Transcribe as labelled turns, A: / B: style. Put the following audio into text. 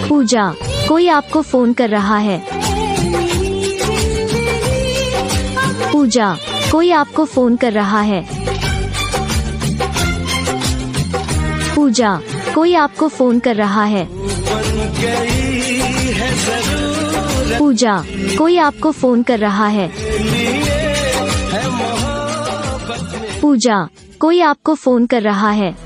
A: पूजा, कोई आपको फोन कर रहा है। पूजा, कोई आपको फोन कर रहा है। पूजा, कोई आपको फोन कर रहा है। पूजा, कोई आपको फोन कर रहा है। पूजा, कोई आपको फोन कर रहा है।